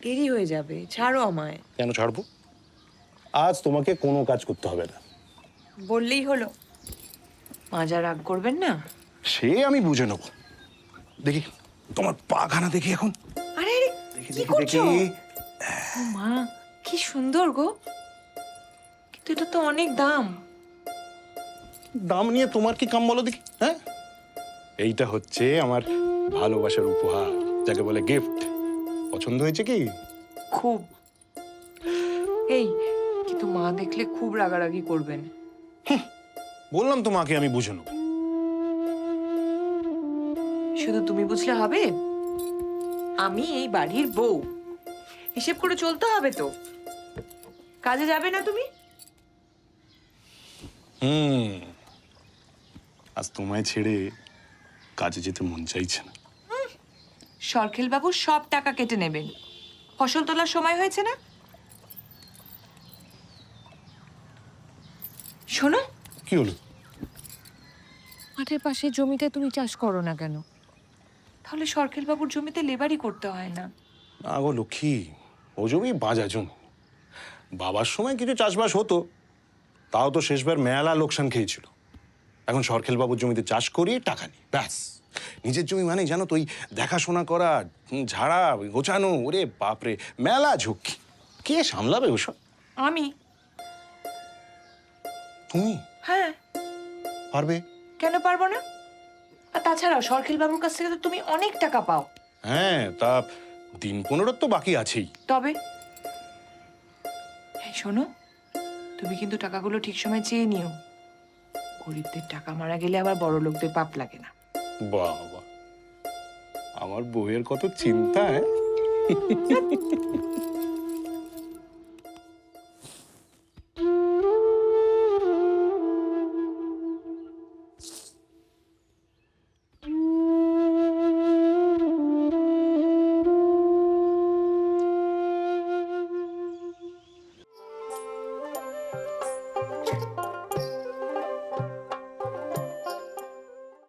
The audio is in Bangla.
দেরি হয়ে যাবে, ছাড়ো আমায়। কেন ছাড়বো? আজ তোমাকে কোনো কাজ করতে হবে না। বললেই হলো। মা যা রাগ করবেন না। সে আমি বুঝে নেব। দেখি তোমার পাখানা দেখি এখন। আরে আরে, দেখি কি দেখি করছো? দেখি। ও মা, কি সুন্দর গো। কিন্তু এটা তো অনেক দাম। দাম নিয়ে তোমার কি কাম বলো দেখি? হ্যাঁ, এইটা হচ্ছে আমার ভালোবাসার উপহার, যাকে বলে গিফট। পছন্দ হয়েছে কি? খুব। এই, কিন্তু মা দেখলে খুব রাগারাগি করবেন। বললাম তোমাকে আমি বুঝে নেব। শুধু তুমি বুঝলে হবে? আমি এই বাড়ির বউ, হিসেব করে চলতে হবে তো। কাজে যাবে না তুমি? আজ তোমায় ছেড়ে কাজে যেতে মন চাইছে না। সরখেল বাবু সব টাকা কেটে নেবেন। ফসল তোলার সময় হয়েছে না? শোনো, কি হলো? মাঠের পাশে জমিতে তুমি চাষ করো না কেন? তাহলে সরখেল বাবুর জমিতে লেবারই করতে হয় না। না গো লক্ষ্মী, ও জমি বাজা জমি। বাবার সময় কিছু চাষবাস হতো, তাও তো শেষবার মেলা লোকসান খেয়েছিল। এখন সরখেল বাবুর জমিতে চাষ করি, টাকা নিই, ব্যাস। নিজের জমি মানে জানো তো, ওই দেখাশোনা করা, ঝাড়া গোছানো, ওরে বাপরে, মেলা ঝক্কি। কে সামলাবে ওসব? আমি? তুমি হ্যাঁ, পারবে? কেন পারবো না? আর তাছাড়াও সরখেল বাবুর কাছ থেকে তো তুমি অনেক টাকা পাও। হ্যাঁ, তা দিন 15 তো বাকি আছেই। তবে এই শোনো, তুমি কিন্তু টাকাগুলো ঠিক সময় চেয়ে নিও। গরিবদের টাকা মারা গেলে আবার বড় লোকদের পাপ লাগে না। বাবা, আমার বউয়ের কত চিন্তা! হ্যাঁ।